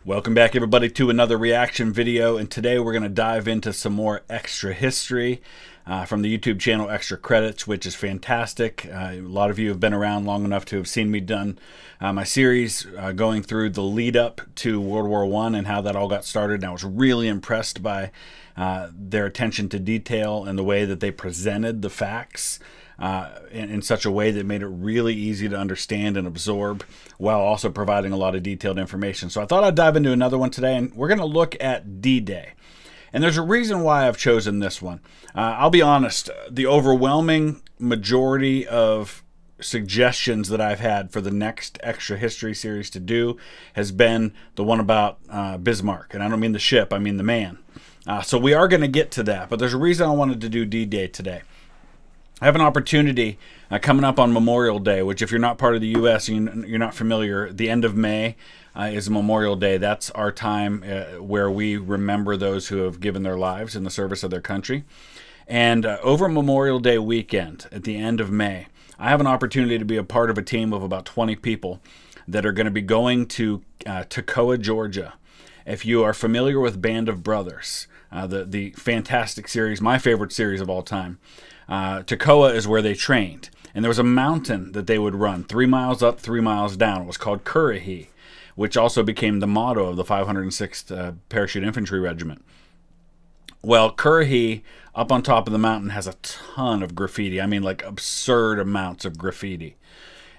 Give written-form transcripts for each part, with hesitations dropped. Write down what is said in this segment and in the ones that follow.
Welcome back, everybody, to another reaction video, and today we're going to dive into some more extra history from the YouTube channel Extra Credits, which is fantastic. A lot of you have been around long enough to have seen me done my series going through the lead up to World War I and how that all got started, and I was really impressed by their attention to detail and the way that they presented the facts in such a way that made it really easy to understand and absorb, while also providing a lot of detailed information. So I thought I'd dive into another one today, and we're going to look at D-Day. And there's a reason why I've chosen this one. I'll be honest, the overwhelming majority of suggestions that I've had for the next extra history series to do has been the one about Bismarck. And I don't mean the ship, I mean the man. So we are going to get to that, but there's a reason I wanted to do D-Day today. I have an opportunity coming up on Memorial Day, which if you're not part of the U.S., you're not familiar, the end of May is Memorial Day. That's our time where we remember those who have given their lives in the service of their country. And over Memorial Day weekend, at the end of May, I have an opportunity to be a part of a team of about 20 people that are going to be going to Toccoa, Georgia. If you are familiar with Band of Brothers, the fantastic series, my favorite series of all time, Toccoa is where they trained. And there was a mountain that they would run, 3 miles up, 3 miles down. It was called Currahee, which also became the motto of the 506th Parachute Infantry Regiment. Well, Currahee, up on top of the mountain, has a ton of graffiti. I mean, like absurd amounts of graffiti.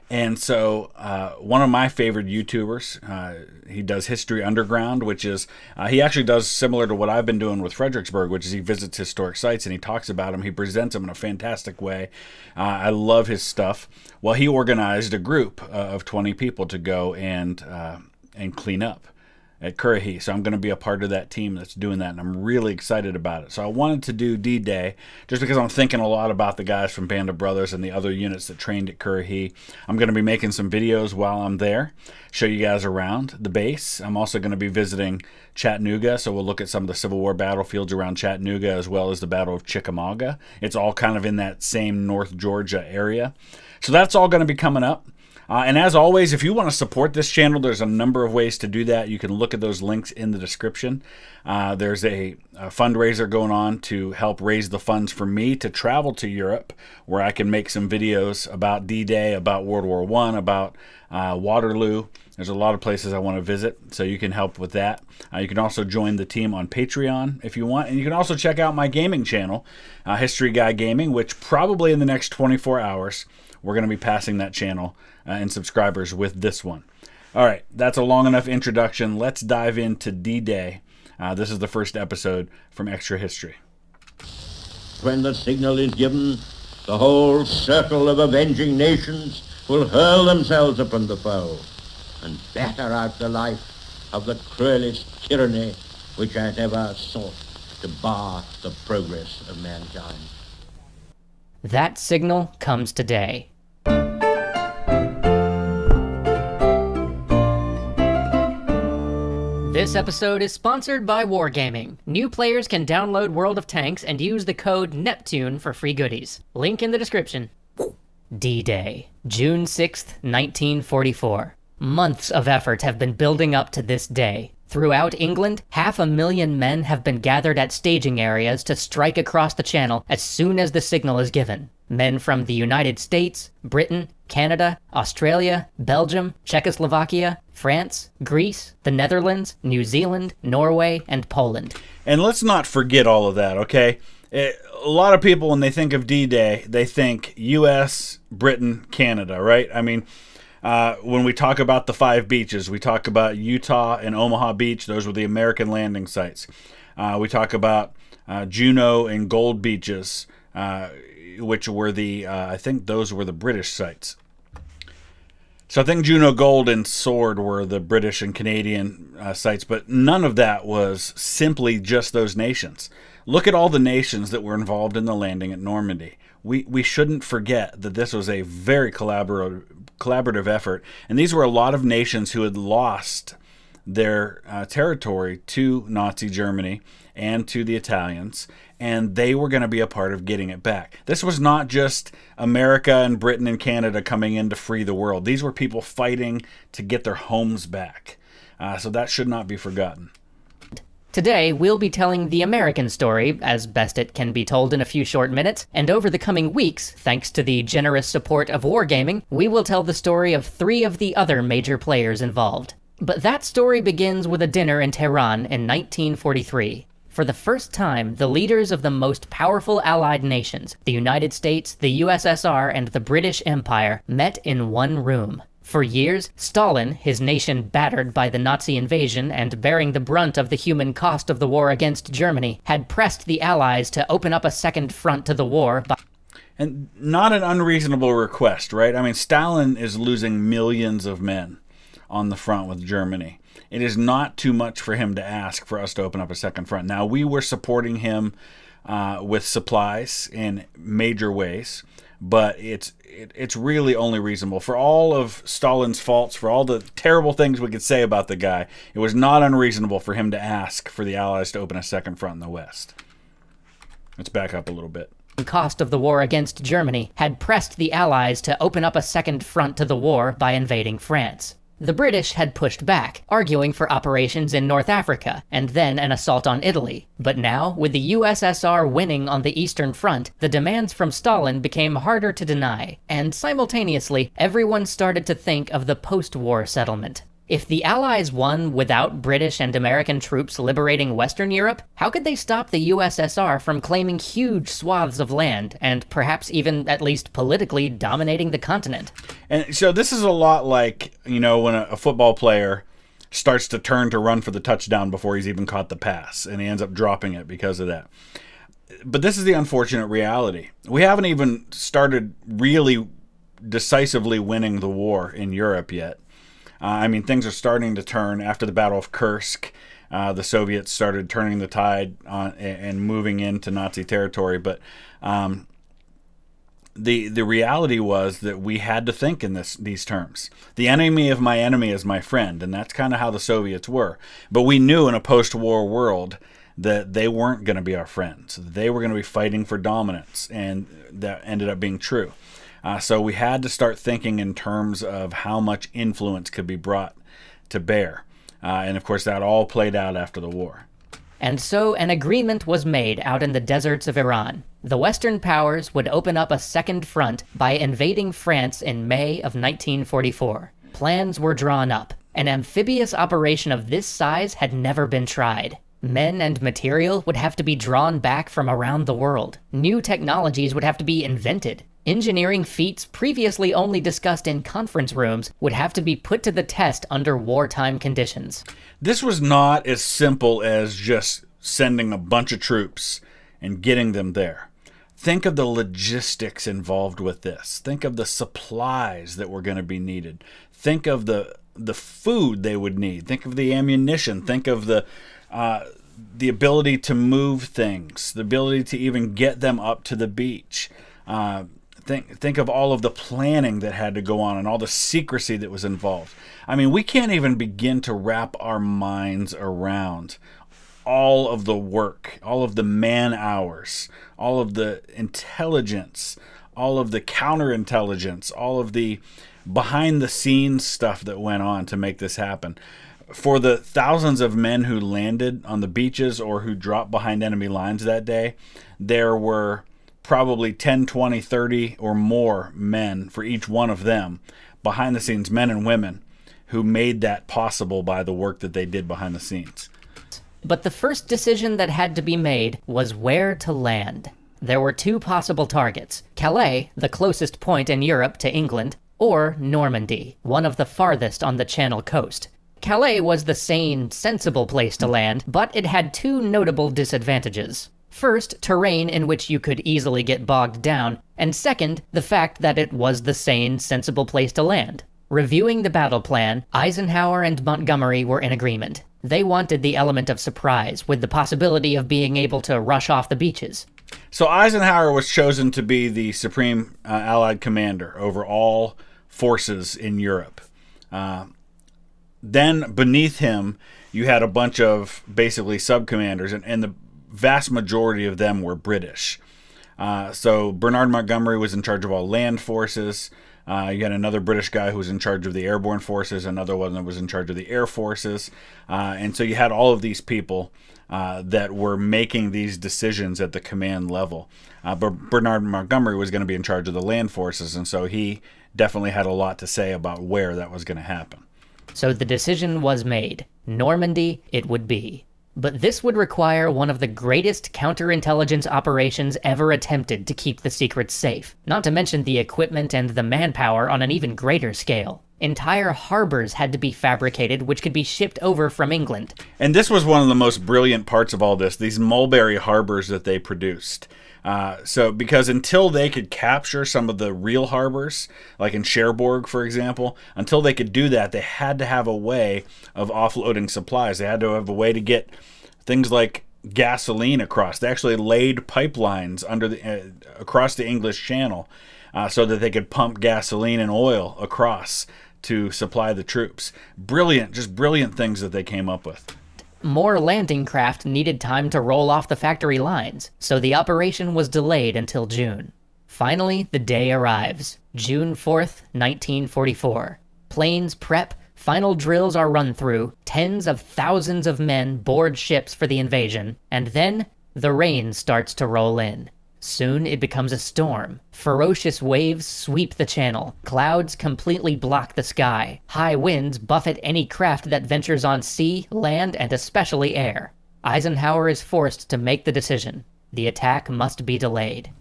And so one of my favorite YouTubers, he does History Underground, which is, he actually does similar to what I've been doing with Fredericksburg, which is he visits historic sites and he talks about them. He presents them in a fantastic way. I love his stuff. Well, he organized a group of 20 people to go and clean up at Currahee. So I'm going to be a part of that team that's doing that, and I'm really excited about it. So I wanted to do D-Day just because I'm thinking a lot about the guys from Band of Brothers and the other units that trained at Currahee. I'm going to be making some videos while I'm there, show you guys around the base. I'm also going to be visiting Chattanooga, so we'll look at some of the Civil War battlefields around Chattanooga as well as the Battle of Chickamauga. It's all kind of in that same North Georgia area. So that's all going to be coming up. And as always, if you want to support this channel, there's a number of ways to do that. You can look at those links in the description. There's a fundraiser going on to help raise the funds for me to travel to Europe, where I can make some videos about D-Day, about World War I, about Waterloo. There's a lot of places I want to visit, so you can help with that. You can also join the team on Patreon if you want. And you can also check out my gaming channel, History Guy Gaming, which probably in the next 24 hours, we're going to be passing that channel and subscribers with this one. All right, that's a long enough introduction. Let's dive into D-Day. This is the first episode from Extra History. When the signal is given, the whole circle of avenging nations will hurl themselves upon the foe and batter out the life of the cruelest tyranny which has ever sought to bar the progress of mankind. That signal comes today. This episode is sponsored by Wargaming. New players can download World of Tanks and use the code NEPTUNE for free goodies. Link in the description. D-Day, June 6th, 1944. Months of effort have been building up to this day. Throughout England, 500,000 men have been gathered at staging areas to strike across the channel as soon as the signal is given. Men from the United States, Britain, Canada, Australia, Belgium, Czechoslovakia, France, Greece, the Netherlands, New Zealand, Norway, and Poland. And let's not forget all of that, okay? A lot of people, when they think of D-Day, they think U.S., Britain, Canada, right? I mean, when we talk about the 5 beaches, we talk about Utah and Omaha Beach. Those were the American landing sites. We talk about Juneau and Gold Beaches, which were the, I think those were the British sites. So I think Juneau Gold and Sword were the British and Canadian sites, but none of that was simply just those nations. Look at all the nations that were involved in the landing at Normandy. We shouldn't forget that this was a very collaborative effort, and these were a lot of nations who had lost their territory to Nazi Germany and to the Italians, and they were going to be a part of getting it back. This was not just America and Britain and Canada coming in to free the world. These were people fighting to get their homes back. So that should not be forgotten. Today, we'll be telling the American story, as best it can be told in a few short minutes, and over the coming weeks, thanks to the generous support of Wargaming, we will tell the story of 3 of the other major players involved. But that story begins with a dinner in Tehran in 1943. For the first time, the leaders of the most powerful Allied nations, the United States, the USSR, and the British Empire, met in one room. For years, Stalin, his nation battered by the Nazi invasion and bearing the brunt of the human cost of the war against Germany, had pressed the Allies to open up a second front to the war by... And not an unreasonable request, right? I mean, Stalin is losing millions of men on the front with Germany. It is not too much for him to ask for us to open up a second front. Now, we were supporting him with supplies in major ways, but it's really only reasonable. For all of Stalin's faults, for all the terrible things we could say about the guy, it was not unreasonable for him to ask for the Allies to open a second front in the West. Let's back up a little bit. Cost of the war against Germany had pressed the Allies to open up a second front to the war by invading France. The British had pushed back, arguing for operations in North Africa, and then an assault on Italy. But now, with the USSR winning on the Eastern Front, the demands from Stalin became harder to deny, and simultaneously, everyone started to think of the post-war settlement. If the Allies won without British and American troops liberating Western Europe, how could they stop the USSR from claiming huge swaths of land, and perhaps even, at least politically, dominating the continent? And so this is a lot like, you know, when a football player starts to turn to run for the touchdown before he's even caught the pass, and he ends up dropping it because of that. But this is the unfortunate reality. We haven't even started really decisively winning the war in Europe yet. I mean, things are starting to turn after the Battle of Kursk. The Soviets started turning the tide and moving into Nazi territory. But the reality was that we had to think in these terms. The enemy of my enemy is my friend, and that's kind of how the Soviets were. But we knew in a post-war world that they weren't going to be our friends. They were going to be fighting for dominance, and that ended up being true. So we had to start thinking in terms of how much influence could be brought to bear. And of course, that all played out after the war. And so an agreement was made out in the deserts of Iran. The Western powers would open up a second front by invading France in May of 1944. Plans were drawn up. An amphibious operation of this size had never been tried. Men and material would have to be drawn back from around the world. New technologies would have to be invented. Engineering feats previously only discussed in conference rooms would have to be put to the test under wartime conditions. This was not as simple as just sending a bunch of troops and getting them there. Think of the logistics involved with this. Think of the supplies that were going to be needed. Think of the food they would need. Think of the ammunition. Think of the ability to move things, the ability to even get them up to the beach. Think of all of the planning that had to go on and all the secrecy that was involved. I mean, we can't even begin to wrap our minds around all of the work, all of the man hours, all of the intelligence, all of the counterintelligence, all of the behind-the-scenes stuff that went on to make this happen. For the thousands of men who landed on the beaches or who dropped behind enemy lines that day, there were probably 10, 20, 30 or more men for each one of them, behind the scenes, men and women, who made that possible by the work that they did behind the scenes. But the first decision that had to be made was where to land. There were 2 possible targets: Calais, the closest point in Europe to England, or Normandy, one of the farthest on the Channel coast. Calais was the sane, sensible place to land, but it had 2 notable disadvantages. First, terrain in which you could easily get bogged down, and second, the fact that it was the sane, sensible place to land. Reviewing the battle plan, Eisenhower and Montgomery were in agreement. They wanted the element of surprise, with the possibility of being able to rush off the beaches. So Eisenhower was chosen to be the supreme Allied commander over all forces in Europe. Then beneath him, you had a bunch of basically sub-commanders, and the vast majority of them were British. So Bernard Montgomery was in charge of all land forces. You had another British guy who was in charge of the airborne forces, another one that was in charge of the air forces. And so you had all of these people that were making these decisions at the command level. But Bernard Montgomery was going to be in charge of the land forces, and so he definitely had a lot to say about where that was going to happen. So the decision was made. Normandy it would be. But this would require one of the greatest counterintelligence operations ever attempted to keep the secrets safe, not to mention the equipment and the manpower on an even greater scale. Entire harbors had to be fabricated, which could be shipped over from England. And this was one of the most brilliant parts of all this, these mulberry harbors that they produced. Because until they could capture some of the real harbors, like in Cherbourg, for example, until they could do that, they had to have a way of offloading supplies. They had to have a way to get things like gasoline across. They actually laid pipelines across the English Channel so that they could pump gasoline and oil across to supply the troops. Brilliant, just brilliant things that they came up with. More landing craft needed time to roll off the factory lines, so the operation was delayed until June. Finally, the day arrives, June 4th, 1944. Planes prep, final drills are run through, tens of thousands of men board ships for the invasion, and then the rain starts to roll in. Soon it becomes a storm. Ferocious waves sweep the channel. Clouds completely block the sky. High winds buffet any craft that ventures on sea, land, and especially air. Eisenhower is forced to make the decision. The attack must be delayed.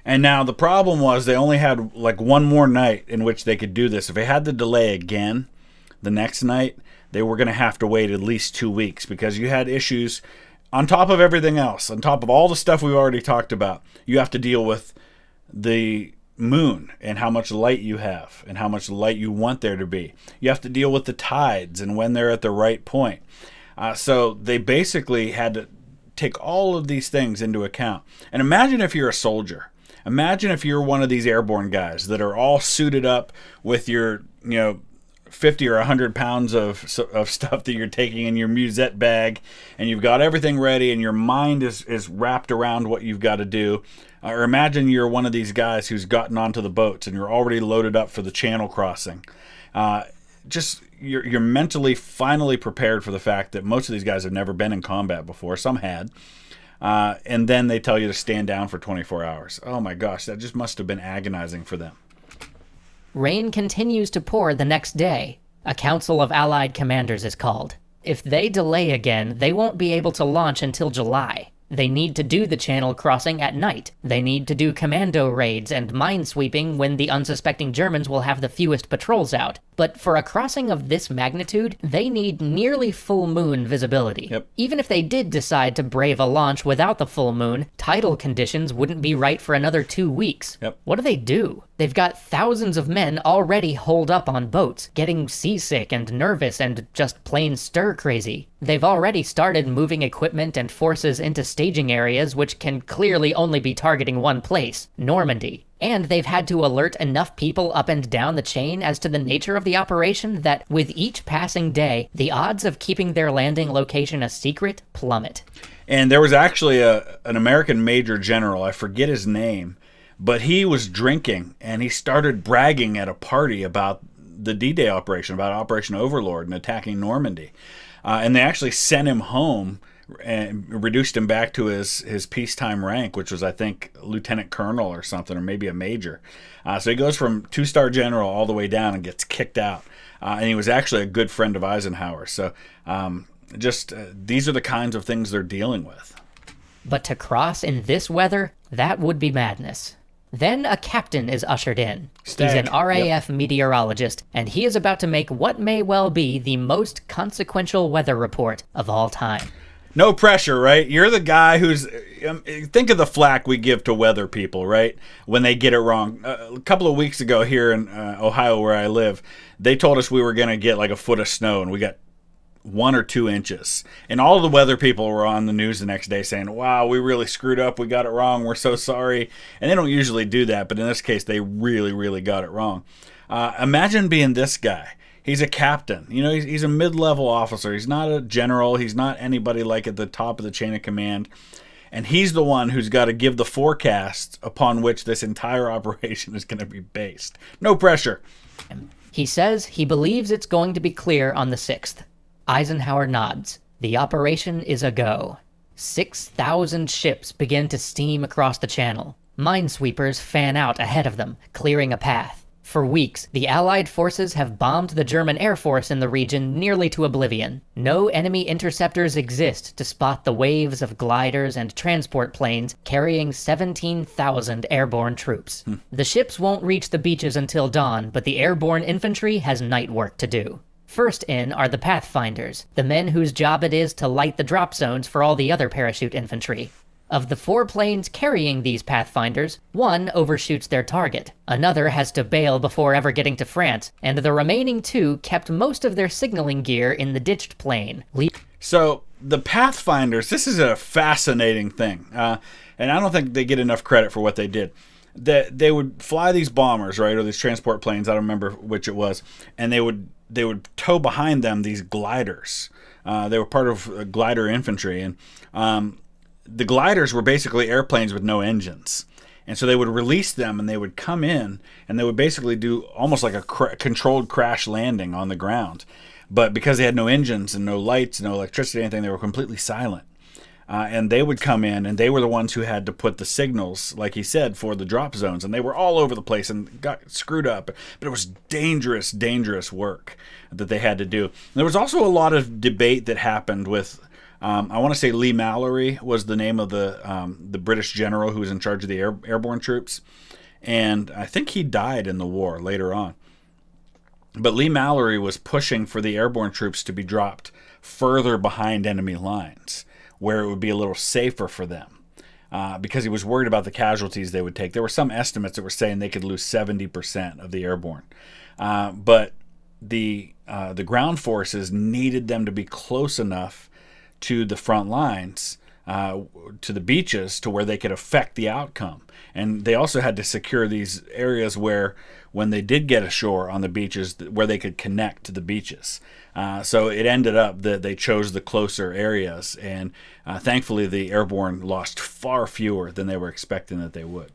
And now the problem was they only had like one more night in which they could do this. If they had to delay again the next night, they were going to have to wait at least 2 weeks because you had issues. On top of everything else, on top of all the stuff we've already talked about, you have to deal with the moon and how much light you have and how much light you want there to be. You have to deal with the tides and when they're at the right point. So they basically had to take all of these things into account. And imagine if you're a soldier. Imagine if you're one of these airborne guys that are all suited up with your, 50 or 100 pounds of stuff that you're taking in your musette bag, and you've got everything ready and your mind is wrapped around what you've got to do. Or imagine you're one of these guys who's gotten onto the boats and you're already loaded up for the channel crossing. You're mentally finally prepared for the fact that most of these guys have never been in combat before. Some had. And then they tell you to stand down for 24 hours. Oh my gosh, that just must have been agonizing for them. Rain continues to pour the next day. A council of Allied commanders is called. If they delay again, they won't be able to launch until July. They need to do the channel crossing at night. They need to do commando raids and minesweeping when the unsuspecting Germans will have the fewest patrols out. But for a crossing of this magnitude, they need nearly full moon visibility. Yep. Even if they did decide to brave a launch without the full moon, tidal conditions wouldn't be right for another 2 weeks. Yep. What do? They've got thousands of men already holed up on boats, getting seasick and nervous and just plain stir-crazy. They've already started moving equipment and forces into staging areas which can clearly only be targeting one place, Normandy. And they've had to alert enough people up and down the chain as to the nature of the operation that with each passing day, the odds of keeping their landing location a secret plummet. And there was actually an American major general, I forget his name, but he was drinking and he started bragging at a party about the D-Day operation, about Operation Overlord and attacking Normandy. And they actually sent him home and reduced him back to his peacetime rank, which was, I think, lieutenant colonel or something, or maybe a major. So he goes from 2-star general all the way down and gets kicked out. And he was actually a good friend of Eisenhower. So these are the kinds of things they're dealing with. But to cross in this weather, that would be madness. Then a captain is ushered in. Stag. He's an RAF meteorologist, and he is about to make what may well be the most consequential weather report of all time. No pressure, right? You're the guy who's... think of the flack we give to weather people, right? When they get it wrong. A couple of weeks ago here in Ohio, where I live, they told us we were going to get like a foot of snow, and we got 1 or 2 inches. And all the weather people were on the news the next day saying, wow, we really screwed up. We got it wrong. We're so sorry. And they don't usually do that, but in this case, they really, really got it wrong. Imagine being this guy. He's a captain. He's a mid-level officer. He's not a general. He's not anybody like at the top of the chain of command. And he's the one who's got to give the forecast upon which this entire operation is going to be based. No pressure. He says he believes it's going to be clear on the 6th. Eisenhower nods. The operation is a go. 6,000 ships begin to steam across the channel. Minesweepers fan out ahead of them, clearing a path. For weeks, the Allied forces have bombed the German Air Force in the region nearly to oblivion. No enemy interceptors exist to spot the waves of gliders and transport planes carrying 17,000 airborne troops. The ships won't reach the beaches until dawn, but the airborne infantry has night work to do. First in are the Pathfinders, the men whose job it is to light the drop zones for all the other parachute infantry. Of the 4 planes carrying these Pathfinders, one overshoots their target, another has to bail before ever getting to France, and the remaining 2 kept most of their signaling gear in the ditched plane. So the Pathfinders, this is a fascinating thing, and I don't think they get enough credit for what they did. They would fly these bombers, right, or these transport planes, I don't remember which it was, and they would tow behind them these gliders. They were part of glider infantry, and the gliders were basically airplanes with no engines. And so they would release them and they would come in and they would basically do almost like a controlled crash landing on the ground. But because they had no engines and no lights, no electricity, anything, they were completely silent. And they would come in and they were the ones who had to put the signals, like he said, for the drop zones. And they were all over the place and got screwed up. But it was dangerous, dangerous work that they had to do. And there was also a lot of debate that happened with I want to say Lee Mallory was the name of the British general who was in charge of the airborne troops, and I think he died in the war later on. But Lee Mallory was pushing for the airborne troops to be dropped further behind enemy lines, where it would be a little safer for them, because he was worried about the casualties they would take. There were some estimates that were saying they could lose 70% of the airborne, but the ground forces needed them to be close enough to the front lines, to the beaches, to where they could affect the outcome. And they also had to secure these areas where, when they did get ashore on the beaches, where they could connect to the beaches. So it ended up that they chose the closer areas, and thankfully the airborne lost far fewer than they were expecting that they would.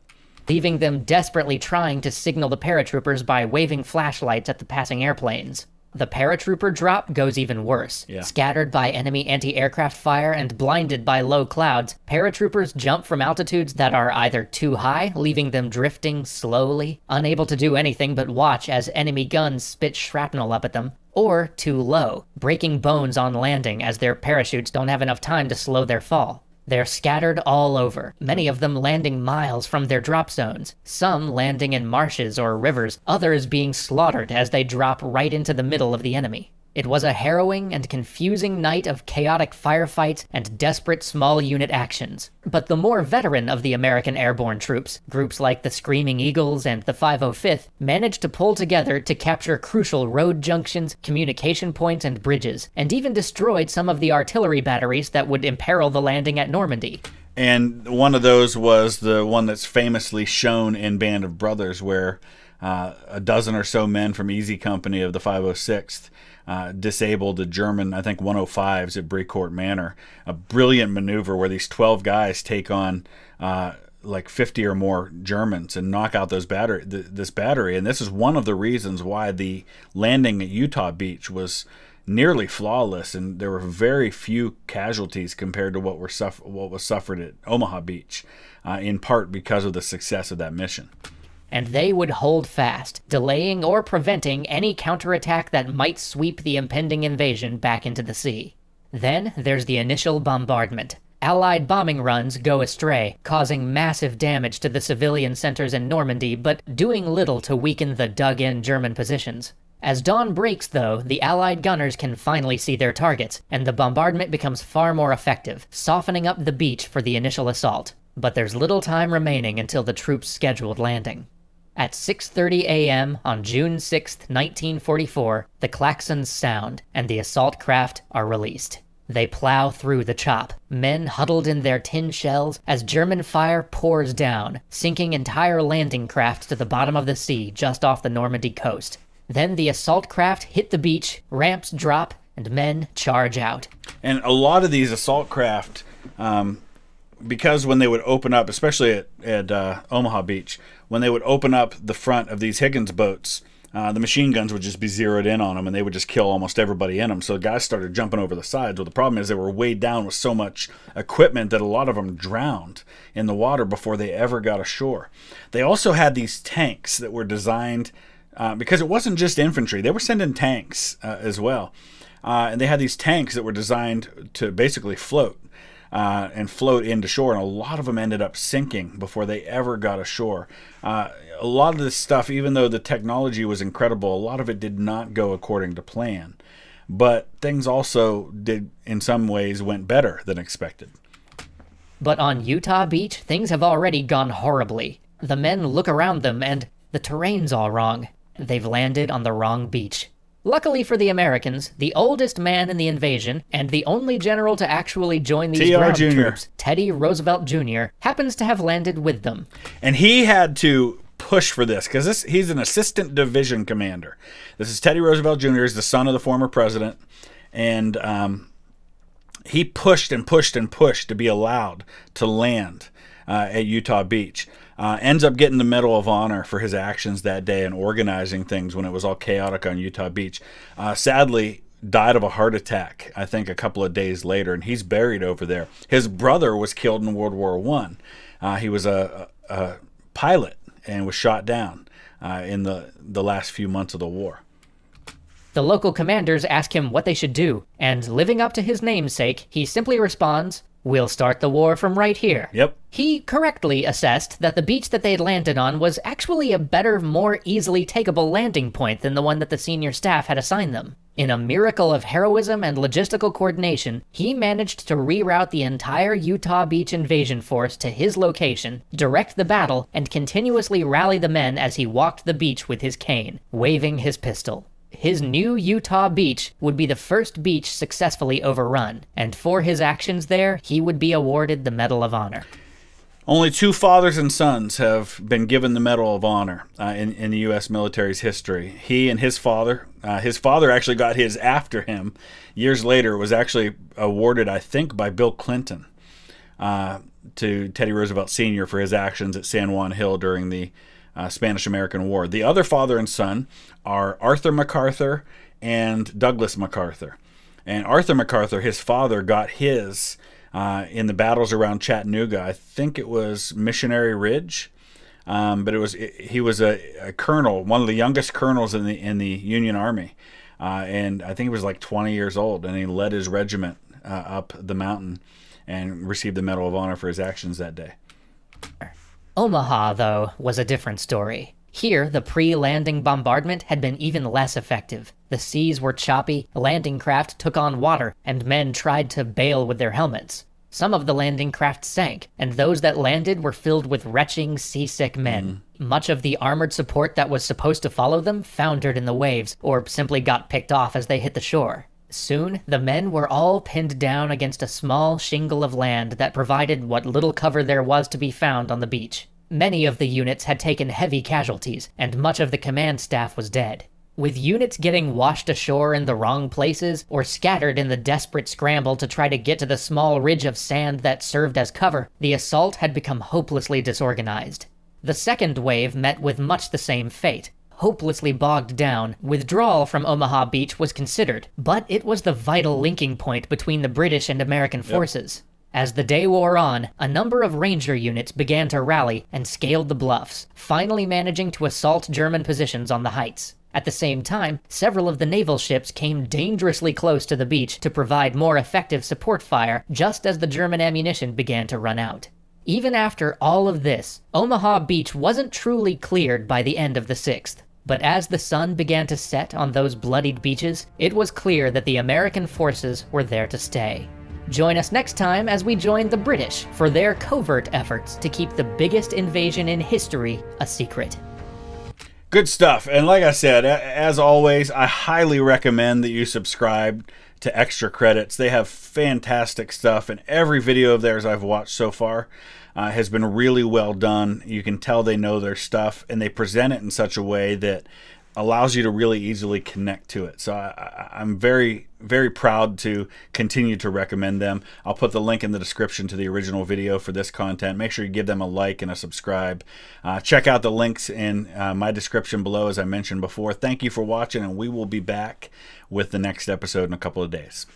Leaving them desperately trying to signal the paratroopers by waving flashlights at the passing airplanes. The paratrooper drop goes even worse. Scattered by enemy anti-aircraft fire and blinded by low clouds, paratroopers jump from altitudes that are either too high, leaving them drifting slowly, unable to do anything but watch as enemy guns spit shrapnel up at them, or too low, breaking bones on landing as their parachutes don't have enough time to slow their fall. They're scattered all over, many of them landing miles from their drop zones, some landing in marshes or rivers, others being slaughtered as they drop right into the middle of the enemy. It was a harrowing and confusing night of chaotic firefights and desperate small unit actions. But the more veteran of the American airborne troops, groups like the Screaming Eagles and the 505th, managed to pull together to capture crucial road junctions, communication points, and bridges, and even destroyed some of the artillery batteries that would imperil the landing at Normandy. And one of those was the one that's famously shown in Band of Brothers, where a dozen or so men from Easy Company of the 506th disabled the German, I think, 105s at Brecourt Manor. A brilliant maneuver where these 12 guys take on like 50 or more Germans and knock out this battery. And this is one of the reasons why the landing at Utah Beach was nearly flawless, and there were very few casualties compared to what was suffered at Omaha Beach, in part because of the success of that mission. And they would hold fast, delaying or preventing any counterattack that might sweep the impending invasion back into the sea. Then there's the initial bombardment. Allied bombing runs go astray, causing massive damage to the civilian centers in Normandy, but doing little to weaken the dug-in German positions. As dawn breaks, though, the Allied gunners can finally see their targets, and the bombardment becomes far more effective, softening up the beach for the initial assault. But there's little time remaining until the troops' scheduled landing. At 6:30 a.m. on June 6, 1944, the klaxons sound, and the assault craft are released. They plow through the chop, men huddled in their tin shells as German fire pours down, sinking entire landing crafts to the bottom of the sea just off the Normandy coast. Then the assault craft hit the beach, ramps drop, and men charge out. And a lot of these assault craft because when they would open up, especially at Omaha Beach, when they would open up the front of these Higgins boats, the machine guns would just be zeroed in on them, and they would just kill almost everybody in them. So the guys started jumping over the sides. Well, the problem is they were weighed down with so much equipment that a lot of them drowned in the water before they ever got ashore. They also had these tanks that were designed, because it wasn't just infantry. They were sending tanks as well. And they had these tanks that were designed to basically float. And float into shore, and a lot of them ended up sinking before they ever got ashore. A lot of this stuff, even though the technology was incredible, a lot of it did not go according to plan. But things also did, in some ways, went better than expected. But on Utah Beach, things have already gone horribly. The men look around them, and the terrain's all wrong. They've landed on the wrong beach. Luckily for the Americans, the oldest man in the invasion, and the only general to actually join these ground troops, Teddy Roosevelt Jr., happens to have landed with them. And he had to push for this, because he's an assistant division commander. This is Teddy Roosevelt Jr., he's the son of the former president, and he pushed and pushed and pushed to be allowed to land at Utah Beach. Ends up getting the Medal of Honor for his actions that day and organizing things when it was all chaotic on Utah Beach. Sadly, died of a heart attack, I think, a couple of days later, and he's buried over there. His brother was killed in World War I. He was a pilot and was shot down in the last few months of the war. The local commanders ask him what they should do, and living up to his namesake, he simply responds, "We'll start the war from right here." Yep. He correctly assessed that the beach that they'd landed on was actually a better, more easily takeable landing point than the one that the senior staff had assigned them. In a miracle of heroism and logistical coordination, he managed to reroute the entire Utah Beach invasion force to his location, direct the battle, and continuously rally the men as he walked the beach with his cane, waving his pistol. His new Utah Beach would be the first beach successfully overrun, and for his actions there, he would be awarded the Medal of Honor. Only 2 fathers and sons have been given the Medal of Honor in the U.S. military's history. He and his father actually got his after him. Years later, it was actually awarded, I think, by Bill Clinton to Teddy Roosevelt Sr. for his actions at San Juan Hill during the Spanish-American War. The other father and son are Arthur MacArthur and Douglas MacArthur. And Arthur MacArthur, his father, got his in the battles around Chattanooga. I think it was Missionary Ridge, but he was a colonel, one of the youngest colonels in the Union Army, and I think he was like 20 years old, and he led his regiment up the mountain and received the Medal of Honor for his actions that day. Omaha, though, was a different story. Here, the pre-landing bombardment had been even less effective. The seas were choppy, landing craft took on water, and men tried to bail with their helmets. Some of the landing craft sank, and those that landed were filled with retching, seasick men. Much of the armored support that was supposed to follow them foundered in the waves, or simply got picked off as they hit the shore. Soon, the men were all pinned down against a small shingle of land that provided what little cover there was to be found on the beach. Many of the units had taken heavy casualties, and much of the command staff was dead. With units getting washed ashore in the wrong places, or scattered in the desperate scramble to try to get to the small ridge of sand that served as cover, the assault had become hopelessly disorganized. The second wave met with much the same fate. Hopelessly bogged down, withdrawal from Omaha Beach was considered, but it was the vital linking point between the British and American forces. As the day wore on, a number of ranger units began to rally and scaled the bluffs, finally managing to assault German positions on the heights. At the same time, several of the naval ships came dangerously close to the beach to provide more effective support fire just as the German ammunition began to run out. Even after all of this, Omaha Beach wasn't truly cleared by the end of the 6th. But as the sun began to set on those bloodied beaches, it was clear that the American forces were there to stay. Join us next time as we join the British for their covert efforts to keep the biggest invasion in history a secret. Good stuff. And like I said, as always, I highly recommend that you subscribe to Extra Credits. They have fantastic stuff, and every video of theirs I've watched so far has been really well done. You can tell they know their stuff, and they present it in such a way that allows you to really easily connect to it. So I'm very, very proud to continue to recommend them. I'll put the link in the description to the original video for this content. Make sure you give them a like and a subscribe. Check out the links in my description below, as I mentioned before. Thank you for watching, and we will be back with the next episode in a couple of days.